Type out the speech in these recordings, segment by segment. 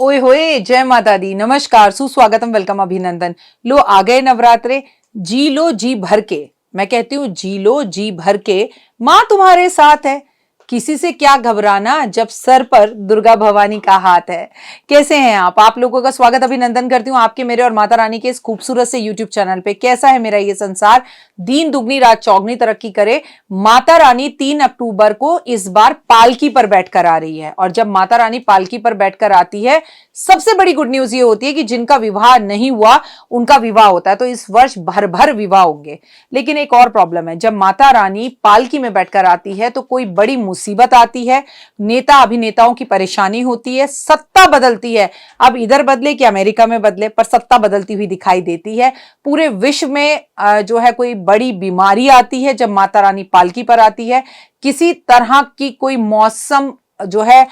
ओए होए, जय माता दी, नमस्कार, सुस्वागतम, वेलकम, अभिनंदन। लो आ गए नवरात्रे, जी लो जी भर के। मैं कहती हूँ जी लो जी भर के, माँ तुम्हारे साथ है। किसी से क्या घबराना जब सर पर दुर्गा भवानी का हाथ है। कैसे हैं आप लोगों का स्वागत अभिनंदन करती हूँ आपके, मेरे और माता रानी के इस खूबसूरत से यूट्यूब चैनल पे। कैसा है मेरा ये संसार, दीन दुगनी रात चौगनी तरक्की करे। माता रानी 3 अक्टूबर को इस बार पालकी पर बैठकर आ रही है, और जब माता रानी पालकी पर बैठकर आती है, सबसे बड़ी गुड न्यूज ये होती है कि जिनका विवाह नहीं हुआ उनका विवाह होता है। तो इस वर्ष भर भर विवाह होंगे। लेकिन एक और प्रॉब्लम है, जब माता रानी पालकी में बैठकर आती है तो कोई बड़ी मुसीबत आती है, नेता अभिनेताओं की परेशानी होती है, सत्ता बदलती है। अब इधर बदले कि अमेरिका में बदले, पर सत्ता बदलती हुई दिखाई देती है। पूरे विश्व में जो है कोई बड़ी बीमारी आती है जब माता रानी पालकी पर आती है। किसी तरह की कोई मौसम जो है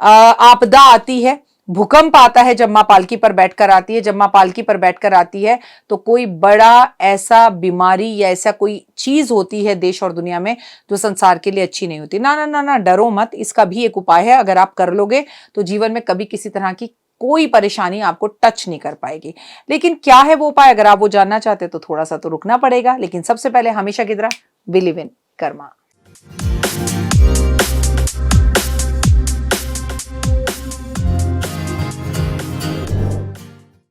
आपदा आती है, भूकंप आता है जब मां पालकी पर बैठकर आती है। जब मां पालकी पर बैठकर आती है तो कोई बड़ा ऐसा बीमारी या ऐसा कोई चीज होती है देश और दुनिया में जो संसार के लिए अच्छी नहीं होती। ना ना ना ना, डरो मत, इसका भी एक उपाय है। अगर आप कर लोगे तो जीवन में कभी किसी तरह की कोई परेशानी आपको टच नहीं कर पाएगी। लेकिन क्या है वो उपाय, अगर आप वो जानना चाहते तो थोड़ा सा तो रुकना पड़ेगा। लेकिन सबसे पहले हमेशा की तरह बिलीव इन कर्मा।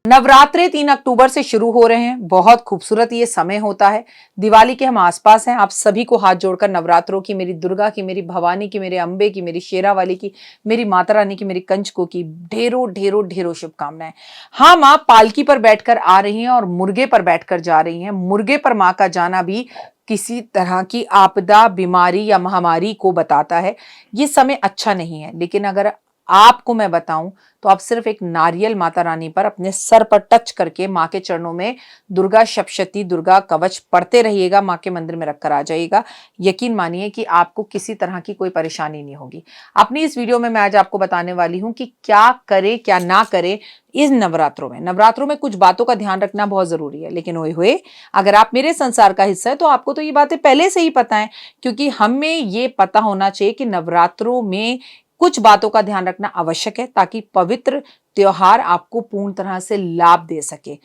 नवरात्रे 3 अक्टूबर से शुरू हो रहे हैं। बहुत खूबसूरत ये समय होता है, दिवाली के हम आसपास हैं। आप सभी को हाथ जोड़कर नवरात्रों की, मेरी दुर्गा की, मेरी भवानी की, मेरे अंबे की, मेरी शेरावाली की, मेरी माता रानी की, मेरी कंचको की ढेरों ढेरों ढेरों शुभकामनाएं। हाँ, माँ पालकी पर बैठकर आ रही हैं और मुर्गे पर बैठकर जा रही हैं। मुर्गे पर माँ का जाना भी किसी तरह की आपदा, बीमारी या महामारी को बताता है। ये समय अच्छा नहीं है। लेकिन अगर आपको मैं बताऊं तो आप सिर्फ एक नारियल माता रानी पर अपने सर पर टच करके मां के चरणों में दुर्गा सप्तशती, दुर्गा कवच पढ़ते रहिएगा, मां के मंदिर में रखकर आ जाइएगा। यकीन मानिए कि आपको किसी तरह की कोई परेशानी नहीं होगी। अपनी इस वीडियो में मैं आज आपको बताने वाली हूं कि क्या करें क्या ना करें इस नवरात्रों में। नवरात्रों में कुछ बातों का ध्यान रखना बहुत जरूरी है। लेकिन ओए होए, अगर आप मेरे संसार का हिस्सा है तो आपको तो ये बातें पहले से ही पता है, क्योंकि हमें ये पता होना चाहिए कि नवरात्रों में कुछ बातों का ध्यान रखना आवश्यक है ताकि पवित्र त्योहार आपको पूर्ण तरह से लाभ दे सके।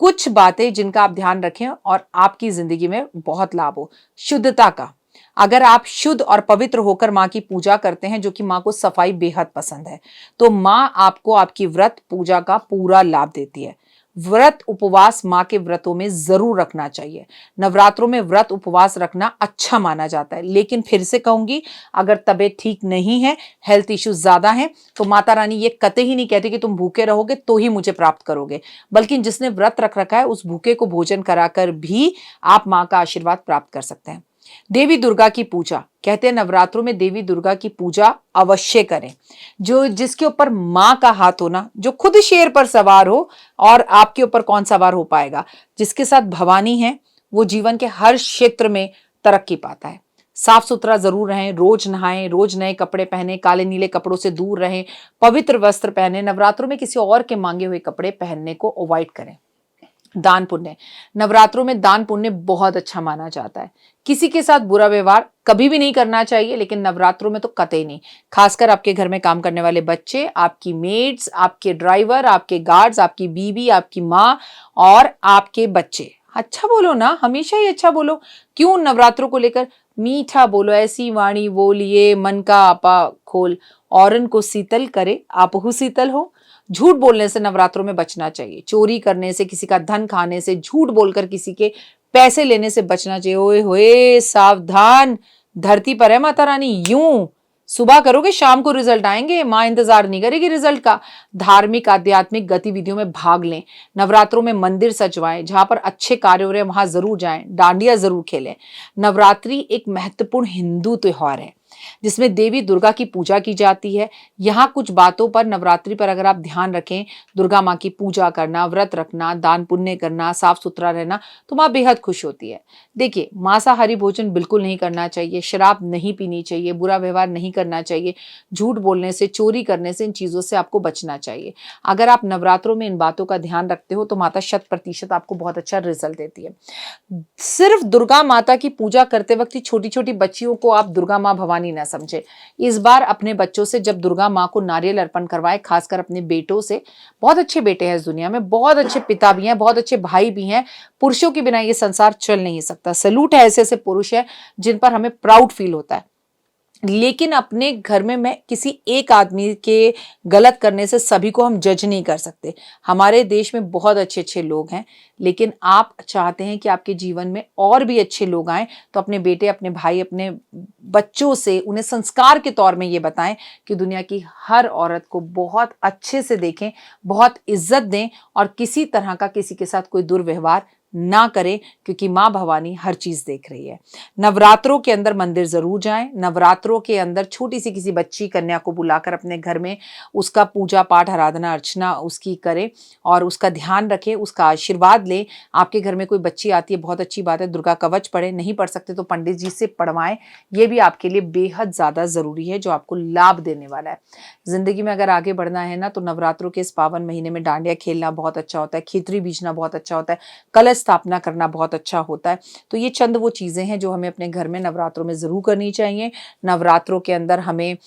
कुछ बातें जिनका आप ध्यान रखें और आपकी जिंदगी में बहुत लाभ हो। शुद्धता का, अगर आप शुद्ध और पवित्र होकर मां की पूजा करते हैं, जो कि मां को सफाई बेहद पसंद है, तो मां आपको आपकी व्रत पूजा का पूरा लाभ देती है। व्रत उपवास मां के व्रतों में जरूर रखना चाहिए। नवरात्रों में व्रत उपवास रखना अच्छा माना जाता है। लेकिन फिर से कहूंगी, अगर तबीयत ठीक नहीं है, हेल्थ इश्यूज ज्यादा हैं, तो माता रानी ये कतई ही नहीं कहती कि तुम भूखे रहोगे तो ही मुझे प्राप्त करोगे, बल्कि जिसने व्रत रख रखा है उस भूखे को भोजन कराकर भी आप मां का आशीर्वाद प्राप्त कर सकते हैं। देवी दुर्गा की पूजा, कहते हैं नवरात्रों में देवी दुर्गा की पूजा अवश्य करें। जो जिसके ऊपर मां का हाथ हो ना, जो खुद शेर पर सवार हो, और आपके ऊपर कौन सवार हो पाएगा, जिसके साथ भवानी है वो जीवन के हर क्षेत्र में तरक्की पाता है। साफ सुथरा जरूर रहें, रोज नहाएं, रोज नए कपड़े पहने, काले नीले कपड़ों से दूर रहें, पवित्र वस्त्र पहने। नवरात्रों में किसी और के मांगे हुए कपड़े पहनने को अवॉइड करें। दान पुण्य, नवरात्रों में दान पुण्य बहुत अच्छा माना जाता है। किसी के साथ बुरा व्यवहार कभी भी नहीं करना चाहिए, लेकिन नवरात्रों में तो कतई नहीं। खासकर आपके घर में काम करने वाले बच्चे, आपकी मेड्स, आपके ड्राइवर, आपके गार्ड्स, आपकी बीवी, आपकी माँ और आपके बच्चे। अच्छा बोलो ना, हमेशा ही अच्छा बोलो। क्यों नवरात्रों को लेकर मीठा बोलो, ऐसी वाणी बोलिए मन का आपा खोल, औरन को शीतल करे आपहु शीतल हो। झूठ बोलने से नवरात्रों में बचना चाहिए। चोरी करने से, किसी का धन खाने से, झूठ बोलकर किसी के पैसे लेने से बचना चाहिए। ओए होए, सावधान, धरती पर है माता रानी। यूं सुबह करोगे शाम को रिजल्ट आएंगे, मां इंतजार नहीं करेगी रिजल्ट का। धार्मिक आध्यात्मिक गतिविधियों में भाग लें। नवरात्रों में मंदिर सजवाएं, जहां पर अच्छे कार्य हो रहे हैं वहां जरूर जाएं, डांडिया जरूर खेलें। नवरात्रि एक महत्वपूर्ण हिंदू त्योहार है जिसमें देवी दुर्गा की पूजा की जाती है। यहाँ कुछ बातों पर नवरात्रि पर अगर आप ध्यान रखें, दुर्गा माँ की पूजा करना, व्रत रखना, दान पुण्य करना, साफ सुथरा रहना, तो माँ बेहद खुश होती है। देखिए, मांसाहारी भोजन बिल्कुल नहीं करना चाहिए, शराब नहीं पीनी चाहिए, बुरा व्यवहार नहीं करना चाहिए, झूठ बोलने से, चोरी करने से, इन चीजों से आपको बचना चाहिए। अगर आप नवरात्रों में इन बातों का ध्यान रखते हो तो माता 100% आपको बहुत अच्छा रिजल्ट देती है। सिर्फ दुर्गा माता की पूजा करते वक्त ही छोटी छोटी बच्चियों को आप दुर्गा माँ भवानी हानि ना समझे। इस बार अपने बच्चों से जब दुर्गा माँ को नारियल अर्पण करवाए, खासकर अपने बेटों से, बहुत अच्छे बेटे हैं इस दुनिया में, बहुत अच्छे पिता भी हैं, बहुत अच्छे भाई भी हैं, पुरुषों के बिना ये संसार चल नहीं सकता। सैल्यूट है ऐसे ऐसे पुरुष हैं जिन पर हमें प्राउड फील होता है। लेकिन अपने घर में मैं किसी एक आदमी के गलत करने से सभी को हम जज नहीं कर सकते। हमारे देश में बहुत अच्छे अच्छे लोग हैं, लेकिन आप चाहते हैं कि आपके जीवन में और भी अच्छे लोग आएं, तो अपने बेटे, अपने भाई, अपने बच्चों से उन्हें संस्कार के तौर में ये बताएं कि दुनिया की हर औरत को बहुत अच्छे से देखें, बहुत इज्जत दें और किसी तरह का किसी के साथ कोई दुर्व्यवहार ना करें, क्योंकि माँ भवानी हर चीज देख रही है। नवरात्रों के अंदर मंदिर जरूर जाएं। नवरात्रों के अंदर छोटी सी किसी बच्ची कन्या को बुलाकर अपने घर में उसका पूजा पाठ, आराधना, अर्चना उसकी करें और उसका ध्यान रखें, उसका आशीर्वाद लें। आपके घर में कोई बच्ची आती है, बहुत अच्छी बात है, दुर्गा कवच पढ़े, नहीं पढ़ सकते तो पंडित जी से पढ़वाएं। ये भी आपके लिए बेहद ज्यादा जरूरी है, जो आपको लाभ देने वाला है। जिंदगी में अगर आगे बढ़ना है ना, तो नवरात्रों के इस पावन महीने में डांडिया खेलना बहुत अच्छा होता है, खिचड़ी बीजना बहुत अच्छा होता है, कलश स्थापना करना बहुत अच्छा होता है। तो ये चंद वो चीजें हैं जो हमें अपने घर में नवरात्रों में जरूर करनी चाहिए। नवरात्रों के अंदर हमें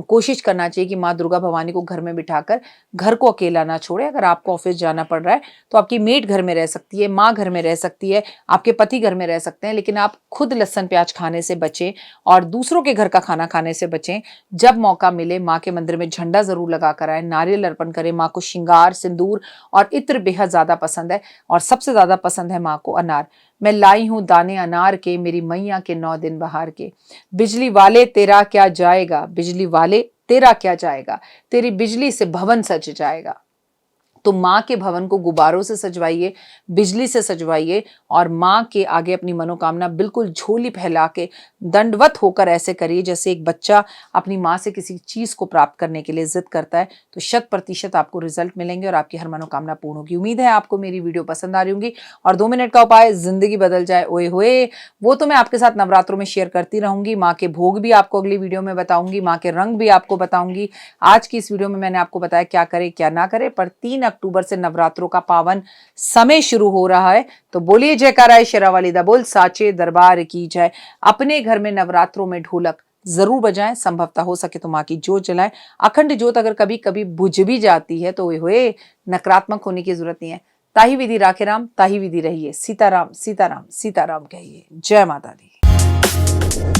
कोशिश करना चाहिए कि माँ दुर्गा भवानी को घर में बिठाकर घर को अकेला ना छोड़े। अगर आपको ऑफिस जाना पड़ रहा है तो आपकी मेड घर में रह सकती है, माँ घर में रह सकती है, आपके पति घर में रह सकते हैं, लेकिन आप खुद लहसुन प्याज खाने से बचें और दूसरों के घर का खाना खाने से बचें। जब मौका मिले माँ के मंदिर में झंडा जरूर लगा कर आए, नारियल अर्पण करें। माँ को श्रृंगार, सिंदूर और इत्र बेहद ज्यादा पसंद है और सबसे ज्यादा पसंद है माँ को अनार। मैं लाई हूं दाने अनार के, मेरी मैया के 9 दिन बहार के। बिजली वाले तेरा क्या जाएगा, बिजली वाले तेरा क्या जाएगा, तेरी बिजली से भवन सज जाएगा। तो माँ के भवन को गुब्बारों से सजवाइए, बिजली से सजवाइए और माँ के आगे अपनी मनोकामना बिल्कुल झोली फैला के दंडवत होकर ऐसे करिए जैसे एक बच्चा अपनी माँ से किसी चीज को प्राप्त करने के लिए जिद करता है। तो 100% आपको रिजल्ट मिलेंगे और आपकी हर मनोकामना पूर्ण होगी। उम्मीद है आपको मेरी वीडियो पसंद आ रही होंगी। और 2 मिनट का उपाय, जिंदगी बदल जाए, ओए होए, वो तो मैं आपके साथ नवरात्रों में शेयर करती रहूंगी। माँ के भोग भी आपको अगली वीडियो में बताऊंगी, माँ के रंग भी आपको बताऊंगी। आज की इस वीडियो में मैंने आपको बताया क्या करे क्या ना करे, पर 3 अक्टूबर से नवरात्रों का पावन समय शुरू हो रहा है। तो बोलिए जयकारा शेरावाली दा बोल साचे दरबार की जय। अपने घर में नवरात्रों में ढोलक जरूर बजाएं, संभवतः हो सके तो माँ की जोत जलाएं। अखंड जोत अगर कभी कभी बुझ भी जाती है तो हुए नकारात्मक होने की जरूरत नहीं है। ताही विधि राखे राम, ताही विधि रहिए। सीताराम सीताराम सीताराम कहिए। जय माता दी।